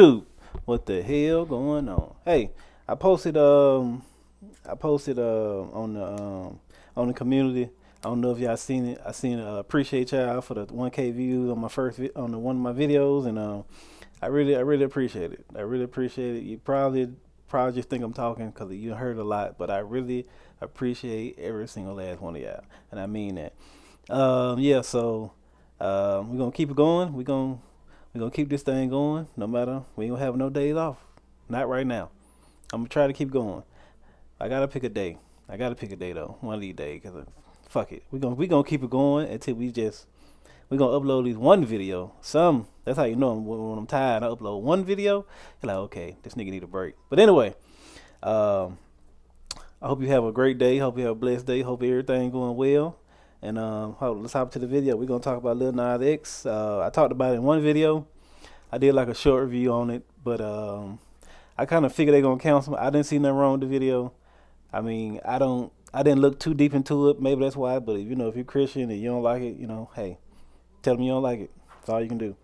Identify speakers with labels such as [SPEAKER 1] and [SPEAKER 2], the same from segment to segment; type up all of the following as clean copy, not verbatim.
[SPEAKER 1] Dude, what the hell going on? Hey, I posted on the community. I don't know if y'all seen it. I seen appreciate y'all for the 1K views on my on the one of my videos, and I really appreciate it. I really appreciate it. You probably just think I'm talking because you heard a lot, but I really appreciate every single last one of y'all, and I mean that. Yeah, so we're gonna keep it going. We're gonna keep this thing going. No matter, we ain't gonna have no days off. Not right now. I'm gonna try to keep going. I gotta pick a day. I gotta pick a day though. One of these days, cause fuck it. We gonna keep it going until we gonna upload these one video. That's how you know when I'm tired. I upload one video. You're like, okay, this nigga need a break. But anyway, um, I hope you have a great day. Hope you have a blessed day. Hope everything going well. And let's hop to the video. We're gonna talk about Lil Nas X. I talked about it in one video. I did like a short review on it, but I kind of figured they gonna cancel. I didn't see nothing wrong with the video. I mean, I didn't look too deep into it. Maybe that's why. But if you're Christian and you don't like it, hey, tell them you don't like it. That's all you can do.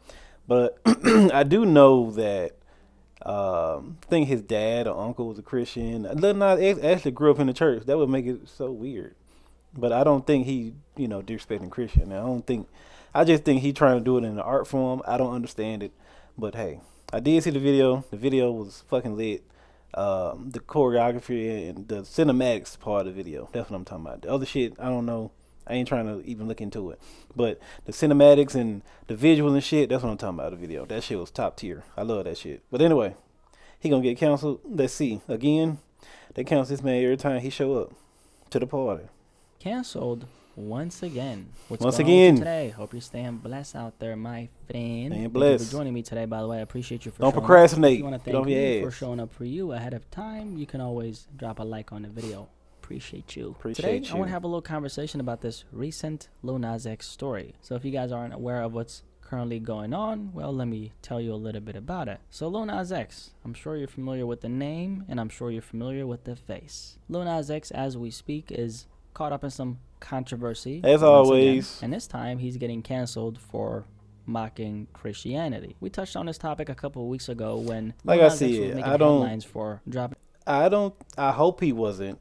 [SPEAKER 1] But I do know that I think his dad or uncle was a Christian. Lil Nas X actually grew up in the church. That would make it so weird. But I don't think he, disrespecting Christian. I don't think. I just think he trying to do it in an art form. I don't understand it. But hey, I did see the video. The video was fucking lit. The choreography and the cinematics part of the video. That's what I'm talking about. The other shit, I don't know. I ain't trying to even look into it. But the cinematics and the visuals and shit, that's what I'm talking about the video. That shit was top tier. I love that shit. But anyway, he gonna get canceled. Let's see. Again, they cancel this man every time he show up to the party.
[SPEAKER 2] Canceled once again. What's
[SPEAKER 1] Once
[SPEAKER 2] going on with you
[SPEAKER 1] again.
[SPEAKER 2] today? Hope you're staying blessed out there, my friend.
[SPEAKER 1] Staying
[SPEAKER 2] Thank you
[SPEAKER 1] blessed.
[SPEAKER 2] for joining me today, by the way. I appreciate you for
[SPEAKER 1] Don't
[SPEAKER 2] showing up.
[SPEAKER 1] procrastinate.
[SPEAKER 2] If you want to
[SPEAKER 1] Get off
[SPEAKER 2] thank
[SPEAKER 1] your
[SPEAKER 2] me for
[SPEAKER 1] ass.
[SPEAKER 2] showing up for you ahead of time, you can always drop a like on the video. Appreciate you.
[SPEAKER 1] Appreciate
[SPEAKER 2] Today, I
[SPEAKER 1] you.
[SPEAKER 2] want to have a little conversation about this recent Lil Nas X story. So if you guys aren't aware of what's currently going on, well, let me tell you a little bit about it. So Lil Nas X, I'm sure you're familiar with the name, and I'm sure you're familiar with the face. Lil Nas X, as we speak, is caught up in some controversy.
[SPEAKER 1] As
[SPEAKER 2] once
[SPEAKER 1] always.
[SPEAKER 2] again, and this time he's getting canceled for mocking Christianity. We touched on this topic a couple of weeks ago when
[SPEAKER 1] Like
[SPEAKER 2] Lil
[SPEAKER 1] I
[SPEAKER 2] Nas X was
[SPEAKER 1] said,
[SPEAKER 2] making
[SPEAKER 1] I don't-
[SPEAKER 2] headlines for dropping
[SPEAKER 1] I hope he wasn't.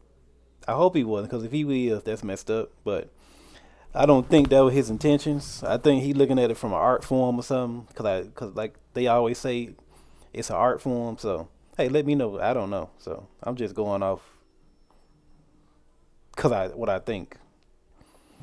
[SPEAKER 1] I hope he wasn't, because if he is, that's messed up. But I don't think that was his intentions. I think he looking at it from an art form or something. Cause like they always say, it's an art form. So hey, let me know. I don't know. So I'm just going off what I think.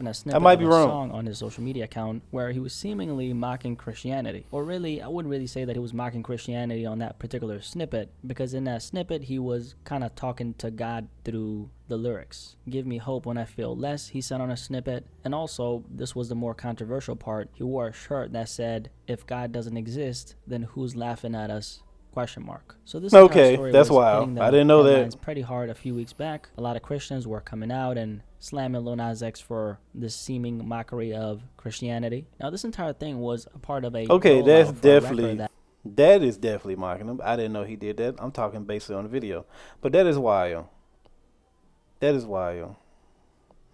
[SPEAKER 2] a snippet
[SPEAKER 1] might
[SPEAKER 2] of
[SPEAKER 1] be
[SPEAKER 2] a
[SPEAKER 1] wrong.
[SPEAKER 2] song on his social media account where he was seemingly mocking Christianity. Or really, I wouldn't really say that he was mocking Christianity on that particular snippet, because in that snippet he was kind of talking to God through the lyrics. Give me hope when I feel less, he said on a snippet. And also, this was the more controversial part, he wore a shirt that said, if God doesn't exist, then who's laughing at us? Question mark. So this entire
[SPEAKER 1] Okay,
[SPEAKER 2] story
[SPEAKER 1] that's
[SPEAKER 2] was
[SPEAKER 1] wild.
[SPEAKER 2] hitting the
[SPEAKER 1] I didn't know that.
[SPEAKER 2] headlines pretty hard a few weeks back. A lot of Christians were coming out and slamming Lil Nas X for this seeming mockery of Christianity. Now, this entire thing was a part of a
[SPEAKER 1] Okay,
[SPEAKER 2] rollout
[SPEAKER 1] that's
[SPEAKER 2] for a record
[SPEAKER 1] definitely that is definitely mocking him. I didn't know he did that. I'm talking basically on the video, but that is wild. That is wild.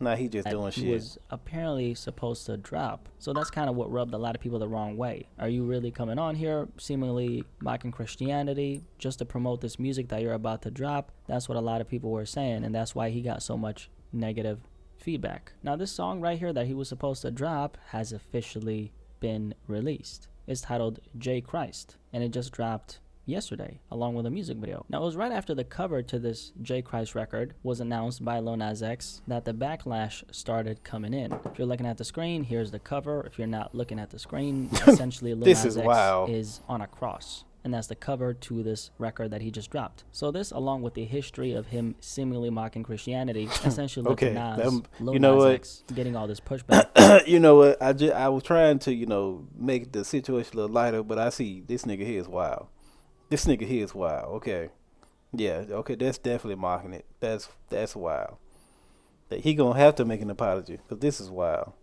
[SPEAKER 1] Nah, he just doing
[SPEAKER 2] he
[SPEAKER 1] shit.
[SPEAKER 2] was apparently supposed to drop. So that's kind of what rubbed a lot of people the wrong way. Are you really coming on here seemingly mocking Christianity just to promote this music that you're about to drop? That's what a lot of people were saying, and that's why he got so much negative feedback. Now, this song right here that he was supposed to drop has officially been released. It's titled J Christ, and it just dropped yesterday, along with a music video. Now, it was right after the cover to this J Christ record was announced by Lil Nas X that the backlash started coming in. If you're looking at the screen, here's the cover. If you're not looking at the screen, essentially Lil
[SPEAKER 1] This
[SPEAKER 2] Nas
[SPEAKER 1] is
[SPEAKER 2] X
[SPEAKER 1] wild.
[SPEAKER 2] is on a cross. And that's the cover to this record that he just dropped. So this, along with the history of him seemingly mocking Christianity, essentially led
[SPEAKER 1] Okay,
[SPEAKER 2] to Nas,
[SPEAKER 1] that-
[SPEAKER 2] Lil
[SPEAKER 1] you know
[SPEAKER 2] Nas
[SPEAKER 1] what?
[SPEAKER 2] X getting all this pushback.
[SPEAKER 1] You know what? I was trying to make the situation a little lighter, but I see this nigga here is wild. This nigga here is wild. Okay, yeah, okay, that's definitely mocking it. That's wild. That he gonna have to make an apology because this is wild.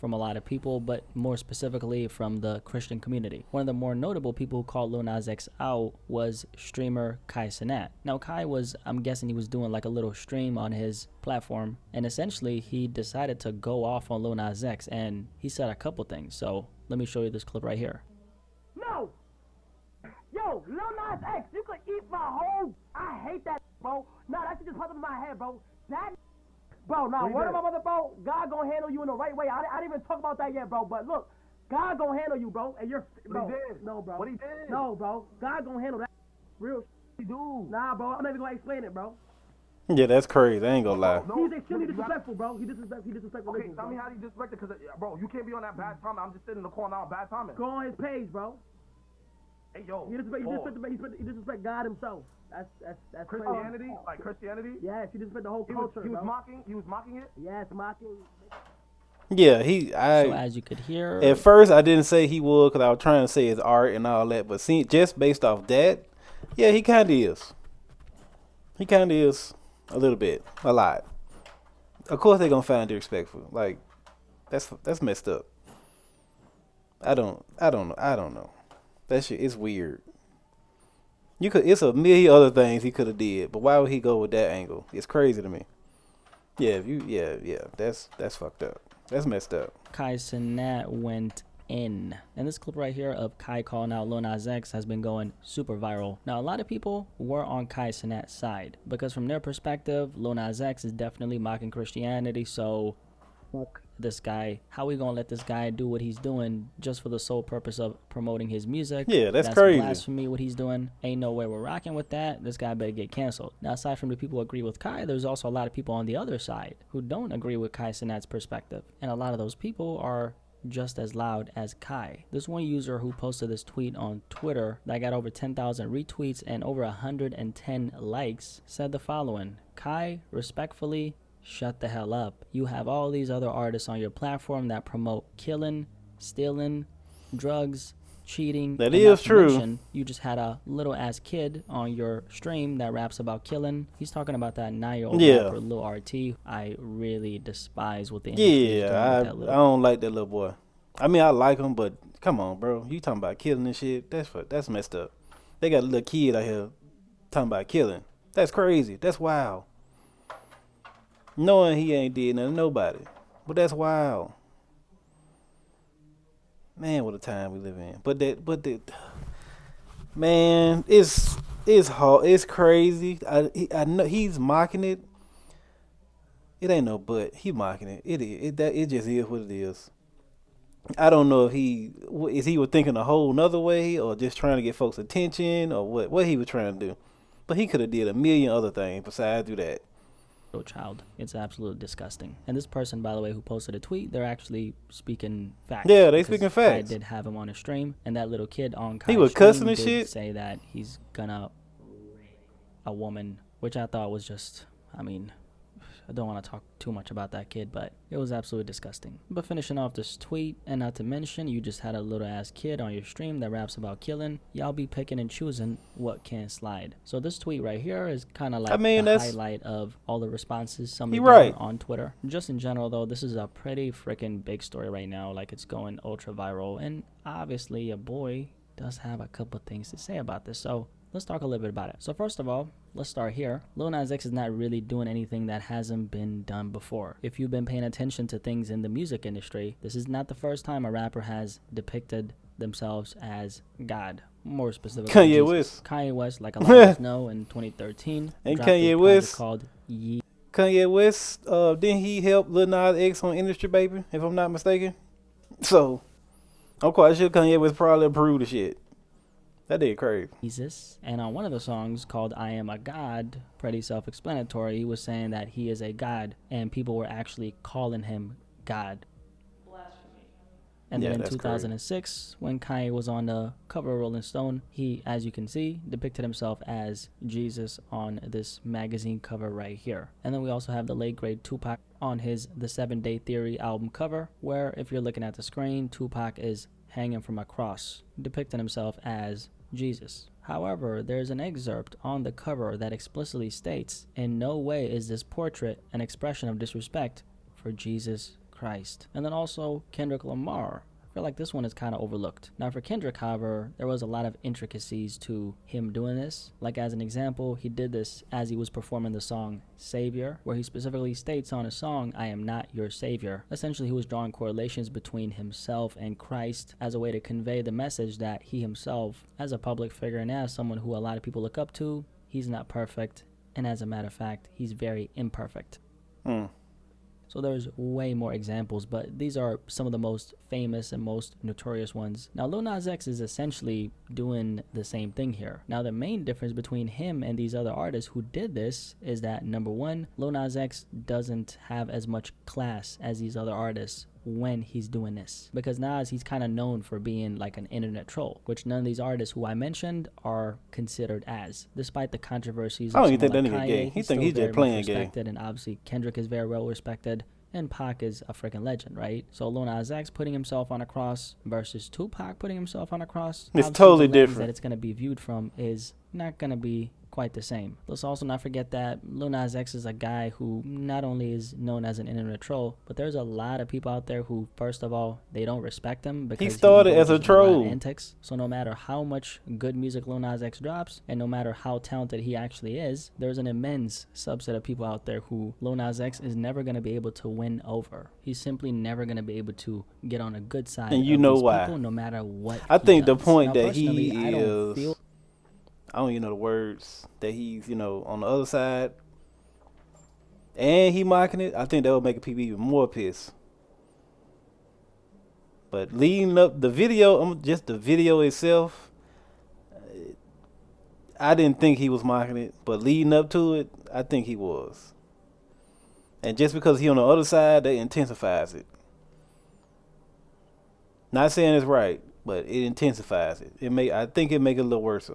[SPEAKER 2] From a lot of people, but more specifically from the Christian community. One of the more notable people who called Lil Nas X out was streamer Kai Cenat. Now, Kai was, I'm guessing he was doing like a little stream on his platform, and essentially he decided to go off on Lil Nas X, and he said a couple things. So let me show you this clip right here.
[SPEAKER 3] No, Yo, Lil Nas X, you could eat my whole. I hate that, bro. Nah, that shit just popped up in my head, bro. That, bro. Now, word of my mother, bro. God gonna handle you in the right way. I didn't even talk about that yet, bro. But look, God gonna handle you, bro. And you're, bro.
[SPEAKER 4] What he did?
[SPEAKER 3] No, bro.
[SPEAKER 4] What he did?
[SPEAKER 3] No, bro. God gonna handle that. Real.
[SPEAKER 4] Dude.
[SPEAKER 3] Nah, bro. I'm not even gonna explain it, bro.
[SPEAKER 1] Yeah, that's crazy. I ain't gonna lie.
[SPEAKER 4] No,
[SPEAKER 3] He's extremely disrespectful, bro. He disrespectful.
[SPEAKER 4] Okay,
[SPEAKER 3] niggas,
[SPEAKER 4] tell me
[SPEAKER 3] bro.
[SPEAKER 4] how you disrespect it, because, bro, you can't be on that bad timing. I'm just sitting in the corner on bad timing.
[SPEAKER 3] Go on his page, bro.
[SPEAKER 4] Hey, yo.
[SPEAKER 3] He disrespect God himself. That's crazy.
[SPEAKER 4] Christianity? Like Christianity?
[SPEAKER 3] Yes, he disrespect the whole culture,
[SPEAKER 4] He was
[SPEAKER 3] bro.
[SPEAKER 4] mocking it?
[SPEAKER 3] Yes, mocking.
[SPEAKER 1] Yeah,
[SPEAKER 2] So as you could hear,
[SPEAKER 1] at first I didn't say he would because I was trying to say his art and all that, but see, just based off that, yeah, he kind of is. He kind of is a little bit, a lot. Of course they're gonna find it respectful. Like that's messed up. I don't know. That shit is weird. It's a million other things he could have did, but why would he go with that angle? It's crazy to me. Yeah, that's fucked up. That's messed up.
[SPEAKER 2] Kai Cenat went in. And this clip right here of Kai calling out Lil Nas X has been going super viral. Now, a lot of people were on Kai Cenat's side because from their perspective, Lil Nas X is definitely mocking Christianity, so fuck this guy. How we gonna let this guy do what he's doing just for the sole purpose of promoting his music?
[SPEAKER 1] Yeah, that's crazy.
[SPEAKER 2] Blasphemy, what he's doing. Ain't no way we're rocking with that. This guy better get canceled. Now, aside from the people who agree with Kai, there's also a lot of people on the other side who don't agree with Kai Cenat's perspective. And a lot of those people are just as loud as Kai. This one user who posted this tweet on Twitter that got over 10,000 retweets and over 110 likes said the following: Kai, respectfully, shut the hell up. You have all these other artists on your platform that promote killing, stealing, drugs, cheating.
[SPEAKER 1] That
[SPEAKER 2] and
[SPEAKER 1] is
[SPEAKER 2] not to
[SPEAKER 1] true.
[SPEAKER 2] mention, you just had a little ass kid on your stream that raps about killing. He's talking about that 9-year-old
[SPEAKER 1] Yeah.
[SPEAKER 2] rapper Lil RT. I really despise what the industry is doing
[SPEAKER 1] Yeah,
[SPEAKER 2] with that
[SPEAKER 1] I
[SPEAKER 2] little.
[SPEAKER 1] don't like that little boy. I mean, I like him, but come on, bro. You talking about killing and shit? That's messed up. They got a little kid out here talking about killing. That's crazy. That's wild. Knowing he ain't did nothing to nobody, but that's wild. Man, what a time we live in. But that, man, it's hard. It's crazy. I know he's mocking it. It ain't no but. He mocking it. It just is what it is. I don't know if he was thinking a whole nother way or just trying to get folks' attention or what he was trying to do. But he could have did a million other things besides do that.
[SPEAKER 2] Child. It's absolutely disgusting. And this person, by the way, who posted a tweet, they're actually speaking facts.
[SPEAKER 1] Yeah, they
[SPEAKER 2] because
[SPEAKER 1] speaking facts.
[SPEAKER 2] I did have him on a stream, and that little kid on Kai's
[SPEAKER 1] He was
[SPEAKER 2] stream
[SPEAKER 1] cussing and
[SPEAKER 2] did
[SPEAKER 1] shit?
[SPEAKER 2] say that he's gonna rape a woman, which I thought was just, I mean, I don't want to talk too much about that kid, but it was absolutely disgusting. But finishing off this tweet, and not to mention, you just had a little ass kid on your stream that raps about killing. Y'all be picking and choosing what can slide. So this tweet right here is kind of like the
[SPEAKER 1] that's-
[SPEAKER 2] highlight of all the responses some
[SPEAKER 1] You
[SPEAKER 2] of
[SPEAKER 1] right.
[SPEAKER 2] on Twitter. Just in general, though, this is a pretty freaking big story right now. Like, it's going ultra viral, and obviously, your boy does have a couple things to say about this. So let's talk a little bit about it. So first of all, let's start here. Lil Nas X is not really doing anything that hasn't been done before. If you've been paying attention to things in the music industry, this is not the first time a rapper has depicted themselves as God. More specifically,
[SPEAKER 1] Kanye
[SPEAKER 2] Jesus.
[SPEAKER 1] West.
[SPEAKER 2] Kanye West, like a lot of us know, in 2013,
[SPEAKER 1] And
[SPEAKER 2] dropped a
[SPEAKER 1] Kanye
[SPEAKER 2] project
[SPEAKER 1] West.
[SPEAKER 2] called Ye.
[SPEAKER 1] Kanye West, didn't he help Lil Nas X on Industry Baby, if I'm not mistaken? So, I'm quite sure Kanye West probably approved the shit. That did crazy.
[SPEAKER 2] Jesus. And on one of the songs called I Am a God, pretty self-explanatory, he was saying that he is a God, and people were actually calling him God. Blasphemy. And
[SPEAKER 1] Yeah,
[SPEAKER 2] then in
[SPEAKER 1] that's
[SPEAKER 2] 2006, when Kanye was on the cover of Rolling Stone, he, as you can see, depicted himself as Jesus on this magazine cover right here. And then we also have the late great Tupac on his The 7 Day Theory album cover, where if you're looking at the screen, Tupac is hanging from a cross, depicting himself as Jesus. However, there's an excerpt on the cover that explicitly states, in no way is this portrait an expression of disrespect for Jesus Christ. And then also Kendrick Lamar I feel like this one is kind of overlooked. Now for Kendrick, however, there was a lot of intricacies to him doing this. Like as an example, he did this as he was performing the song Savior, where he specifically states on his song, "I am not your savior." Essentially, he was drawing correlations between himself and Christ as a way to convey the message that he himself, as a public figure and as someone who a lot of people look up to, he's not perfect. And as a matter of fact, he's very imperfect. So there's way more examples, but these are some of the most famous and most notorious ones. Now, Lil Nas X is essentially doing the same thing here. Now, the main difference between him and these other artists who did this is that, number one, Lil Nas X doesn't have as much class as these other artists when he's doing this, because Nas, he's kind of known for being like an internet troll, which none of these artists who I mentioned are considered as, despite the controversies.
[SPEAKER 1] I don't
[SPEAKER 2] of
[SPEAKER 1] even think that
[SPEAKER 2] someone like
[SPEAKER 1] nigga
[SPEAKER 2] Kanye,
[SPEAKER 1] gay. He think
[SPEAKER 2] still
[SPEAKER 1] he's just
[SPEAKER 2] very much
[SPEAKER 1] playing gay.
[SPEAKER 2] respected, and obviously Kendrick is very well respected, and Pac is a freaking legend, right? So Lil Nas X putting himself on a cross versus Tupac putting himself on a cross,
[SPEAKER 1] It's
[SPEAKER 2] obviously
[SPEAKER 1] totally
[SPEAKER 2] the lens
[SPEAKER 1] different.
[SPEAKER 2] that it's going to be viewed from is not going to be quite the same. Let's also not forget that Lil Nas X is a guy who not only is known as an internet troll, but there's a lot of people out there who, first of all, they don't respect him because
[SPEAKER 1] started as a
[SPEAKER 2] indulges in lot of
[SPEAKER 1] troll.
[SPEAKER 2] antics. So no matter how much good music Lil Nas X drops, and no matter how talented he actually is, there's an immense subset of people out there who Lil Nas X is never going to be able to win over. He's simply never going to be able to get on a good side
[SPEAKER 1] And you
[SPEAKER 2] of
[SPEAKER 1] know
[SPEAKER 2] these
[SPEAKER 1] why.
[SPEAKER 2] people, no matter what
[SPEAKER 1] I
[SPEAKER 2] he
[SPEAKER 1] think the
[SPEAKER 2] does.
[SPEAKER 1] point
[SPEAKER 2] Now,
[SPEAKER 1] that he
[SPEAKER 2] personally, I don't
[SPEAKER 1] is,
[SPEAKER 2] feel
[SPEAKER 1] I don't even know the words, that he's, on the other side, and he mocking it, I think that would make people even more pissed. But leading up the video, just the video itself, I didn't think he was mocking it, but leading up to it, I think he was. And just because he on the other side, that intensifies it. Not saying it's right, but it intensifies it. I think it make it a little worse.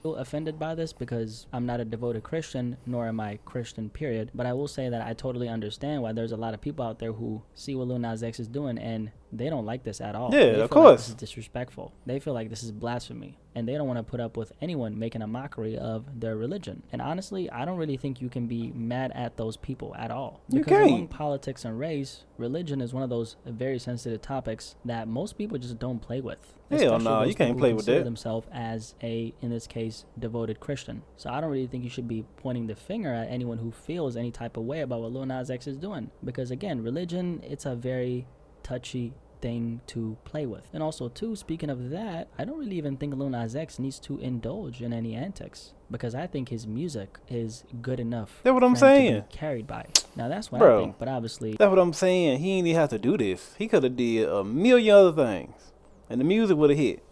[SPEAKER 2] offended by this because I'm not a devoted Christian, nor am I Christian, period. But I will say that I totally understand why there's a lot of people out there who see what Lil Nas X is doing and they don't like this at all.
[SPEAKER 1] Yeah,
[SPEAKER 2] They
[SPEAKER 1] of
[SPEAKER 2] feel like
[SPEAKER 1] course.
[SPEAKER 2] this is disrespectful. They feel like this is blasphemy. And they don't want to put up with anyone making a mockery of their religion. And honestly, I don't really think you can be mad at those people at all.
[SPEAKER 1] You
[SPEAKER 2] Because among
[SPEAKER 1] can't.
[SPEAKER 2] politics and race, religion is one of those very sensitive topics that most people just don't play with.
[SPEAKER 1] Hell
[SPEAKER 2] Especially
[SPEAKER 1] no,
[SPEAKER 2] those
[SPEAKER 1] you can't
[SPEAKER 2] people
[SPEAKER 1] play
[SPEAKER 2] who
[SPEAKER 1] with
[SPEAKER 2] consider
[SPEAKER 1] that.
[SPEAKER 2] themselves as a, in this case, devoted Christian. So I don't really think you should be pointing the finger at anyone who feels any type of way about what Lil Nas X is doing. Because again, religion, it's a very touchy thing to play with. And also too, speaking of that, I don't really even think Lil Nas X needs to indulge in any antics, because I think his music is good enough.
[SPEAKER 1] That's what I'm
[SPEAKER 2] for him to be
[SPEAKER 1] saying.
[SPEAKER 2] carried by. Now that's what
[SPEAKER 1] Bro.
[SPEAKER 2] I think, but obviously
[SPEAKER 1] That's what I'm saying. He ain't even have to do this. He could have did a million other things, and the music would have hit.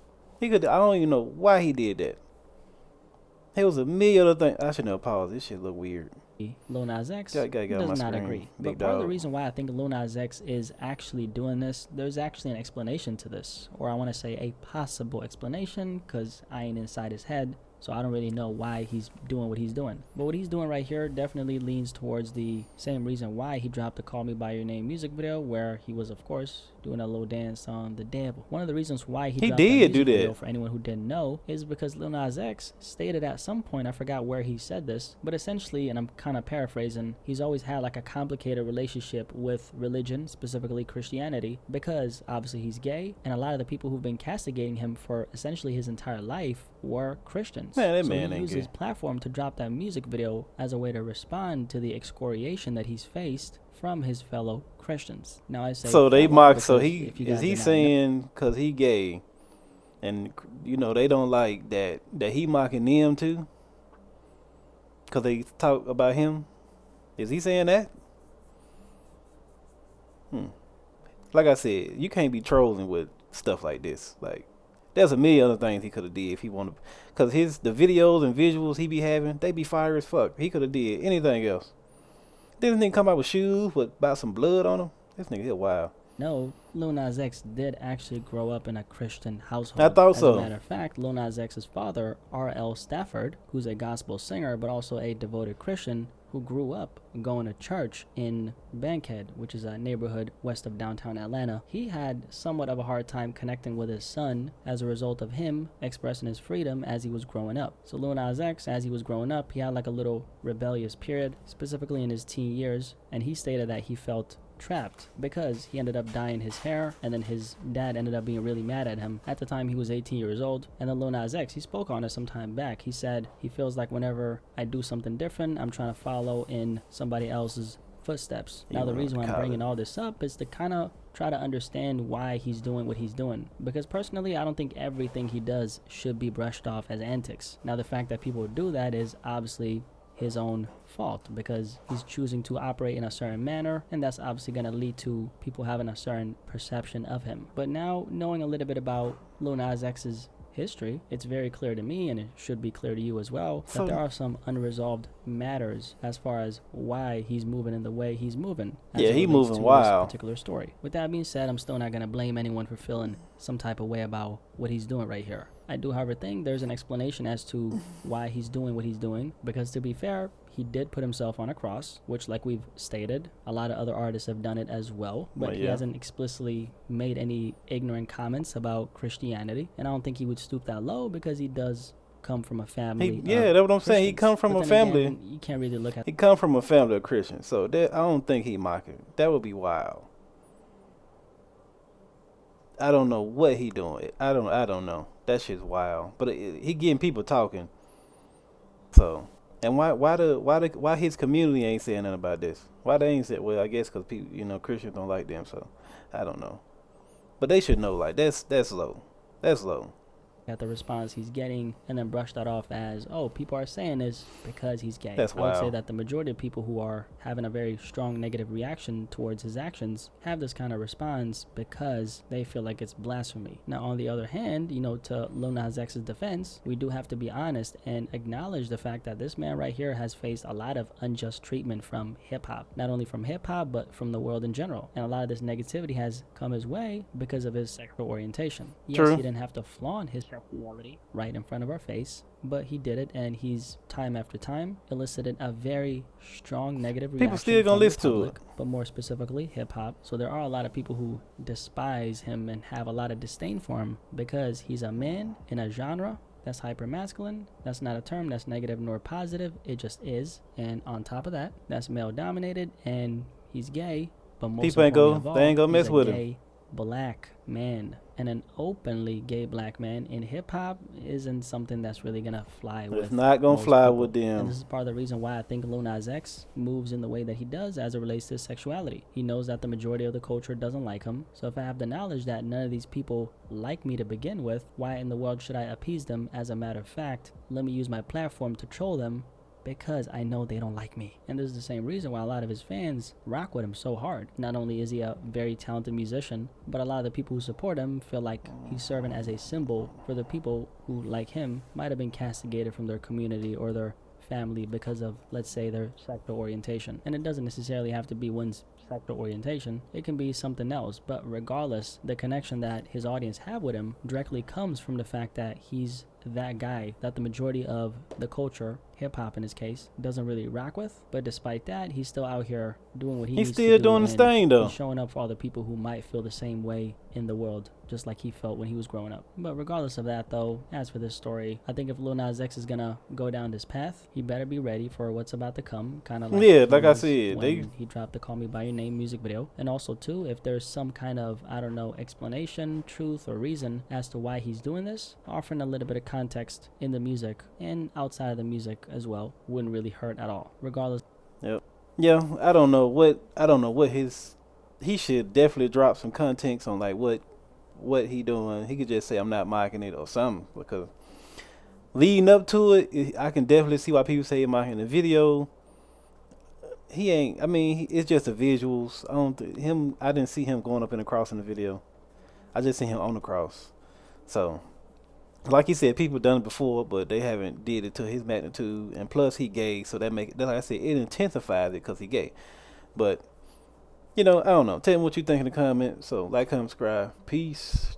[SPEAKER 1] He could. I don't even know why he did that. There was a million other things. I should know. Pause. This shit look weird.
[SPEAKER 2] Lil Nas X
[SPEAKER 1] Gotta get on
[SPEAKER 2] does
[SPEAKER 1] my
[SPEAKER 2] not
[SPEAKER 1] screen,
[SPEAKER 2] agree.
[SPEAKER 1] big
[SPEAKER 2] But part of the
[SPEAKER 1] dog.
[SPEAKER 2] reason why I think Lil Nas X is actually doing this, there's actually an explanation to this, or I want to say a possible explanation, because I ain't inside his head, so I don't really know why he's doing what he's doing. But what he's doing right here definitely leans towards the same reason why he dropped the Call Me By Your Name music video, where he was, of course, doing a little dance on the devil. One of the reasons why he dropped
[SPEAKER 1] did
[SPEAKER 2] that music
[SPEAKER 1] do that.
[SPEAKER 2] video, for anyone who didn't know, is because Lil Nas X stated at some point, I forgot where he said this, but essentially, and I'm kind of paraphrasing, he's always had like a complicated relationship with religion, specifically Christianity, because obviously he's gay, and a lot of the people who've been castigating him for essentially his entire life were Christians.
[SPEAKER 1] Man, that
[SPEAKER 2] So
[SPEAKER 1] man
[SPEAKER 2] he
[SPEAKER 1] ain't
[SPEAKER 2] used
[SPEAKER 1] gay.
[SPEAKER 2] his platform to drop that music video as a way to respond to the excoriation that he's faced from his fellow Christians. Now I say
[SPEAKER 1] So they
[SPEAKER 2] fellow
[SPEAKER 1] mock. So
[SPEAKER 2] because
[SPEAKER 1] he
[SPEAKER 2] if you
[SPEAKER 1] is
[SPEAKER 2] guys
[SPEAKER 1] he
[SPEAKER 2] did not know-
[SPEAKER 1] saying because he gay, and they don't like that he mocking them too, because they talk about him. Is he saying that? Like I said, you can't be trolling with stuff like this. Like, there's a million other things he could have did if he wanted, because the videos and visuals he be having, they be fire as fuck. He could have did anything else. Didn't this nigga come out with shoes with about some blood on them? This nigga here wild.
[SPEAKER 2] No, Lil Nas X did actually grow up in a Christian household.
[SPEAKER 1] I thought
[SPEAKER 2] As
[SPEAKER 1] so.
[SPEAKER 2] a matter of fact, Lil Nas X's father, R.L. Stafford, who's a gospel singer but also a devoted Christian, who grew up going to church in Bankhead, which is a neighborhood west of downtown Atlanta. He had somewhat of a hard time connecting with his son as a result of him expressing his freedom as he was growing up. So Lil Nas X, as he was growing up, he had like a little rebellious period, specifically in his teen years, and he stated that he felt trapped because he ended up dyeing his hair, and then his dad ended up being really mad at him. At the time, he was 18 years old. And then Lil Nas X, he spoke on it some time back. He said he feels like whenever I do something different, I'm trying to follow in somebody else's footsteps. Now, the reason why I'm bringing all this up is to kind of try to understand why he's doing what he's doing. Because personally, I don't think everything he does should be brushed off as antics. Now, the fact that people do that is obviously his own fault, because he's choosing to operate in a certain manner, and that's obviously going to lead to people having a certain perception of him. But now, knowing a little bit about Lil Nas X's history, it's very clear to me, and it should be clear to you as well, that there are some unresolved matters as far as why he's moving in the way he's moving.
[SPEAKER 1] Yeah, he moving wild.
[SPEAKER 2] This particular story. With that being said, I'm still not going to blame anyone for feeling some type of way about what he's doing right here. I do, however, think there's an explanation as to why he's doing what he's doing, because to be fair, he did put himself on a cross, which, like we've stated, a lot of other artists have done it as well, but he hasn't explicitly made any ignorant comments about Christianity, and I don't think he would stoop that low because he does come from a family.
[SPEAKER 1] That's what I'm saying. He come from a family.
[SPEAKER 2] Again, you can't really look at.
[SPEAKER 1] He come from a family of Christians, so that, I don't think he mocking. That would be wild. I don't know what he doing. I don't know. That shit's wild. But he getting people talking. So, and why his community ain't saying nothing about this? Why they ain't said? Well, I guess because people, Christians don't like them. So, I don't know. But they should know. Like that's low. That's low.
[SPEAKER 2] At the response he's getting, and then brush that off as, oh, people are saying this because he's gay.
[SPEAKER 1] That's wild.
[SPEAKER 2] I would say that the majority of people who are having a very strong negative reaction towards his actions have this kind of response because they feel like it's blasphemy. Now, on the other hand, to Lil Nas X's defense, we do have to be honest and acknowledge the fact that this man right here has faced a lot of unjust treatment from hip-hop. Not only from hip-hop, but from the world in general. And a lot of this negativity has come his way because of his sexual orientation. Yes,
[SPEAKER 1] True.
[SPEAKER 2] He didn't have to flaunt his sexuality right in front of our face, but he did it, and he's time after time elicited a very strong negative reaction.
[SPEAKER 1] People still gonna listen to it,
[SPEAKER 2] but more specifically hip-hop. So there are a lot of people who despise him and have a lot of disdain for him because he's a man in a genre that's hyper masculine. That's not a term that's negative nor positive, it just is. And on top of that, that's male dominated, and he's gay, but most
[SPEAKER 1] people ain't gonna mess with him.
[SPEAKER 2] Gay black man, and an openly gay black man in hip-hop isn't something that's really gonna fly with.
[SPEAKER 1] It's not gonna fly
[SPEAKER 2] people.
[SPEAKER 1] with them.
[SPEAKER 2] And this is part of the reason why I think Lil Nas X moves in the way that he does as it relates to sexuality. He knows that the majority of the culture doesn't like him, so if I have the knowledge that none of these people like me to begin with, why in the world should I appease them? As a matter of fact, let me use my platform to troll them, because I know they don't like me. And this is the same reason why a lot of his fans rock with him so hard. Not only is he a very talented musician, but a lot of the people who support him feel like he's serving as a symbol for the people who, like him, might have been castigated from their community or their family because of, let's say, their sexual orientation. And it doesn't necessarily have to be one's sexual orientation. It can be something else. But regardless, the connection that his audience have with him directly comes from the fact that he's that guy that the majority of the culture, hip-hop in his case, doesn't really rock with. But despite that, he's still out here doing what he needs to do.
[SPEAKER 1] He's still doing his thing, though.
[SPEAKER 2] He's showing up for all the people who might feel the same way in the world, just like he felt when he was growing up. But regardless of that, though, as for this story, I think if Lil Nas X is gonna go down this path, he better be ready for what's about to come. Kind of like
[SPEAKER 1] I said,
[SPEAKER 2] when he dropped the "Call Me by Your Name" music video. And also too, if there's some kind of, I don't know, explanation, truth, or reason as to why he's doing this, offering a little bit of context in the music and outside of the music as well wouldn't really hurt at all. Regardless.
[SPEAKER 1] Yep. Yeah, I don't know what he should definitely drop some context on, like what he doing. He could just say I'm not mocking it or something, because leading up to it, I can definitely see why people say he's mocking the video. He ain't. I mean, it's just the visuals. I didn't see him going up in the cross in the video. I just seen him on the cross. So, like he said, people done it before, but they haven't did it to his magnitude. And plus, he gay, so that like I said, it intensifies it because he gay. But I don't know. Tell me what you think in the comments. So, like, comment, subscribe. Peace.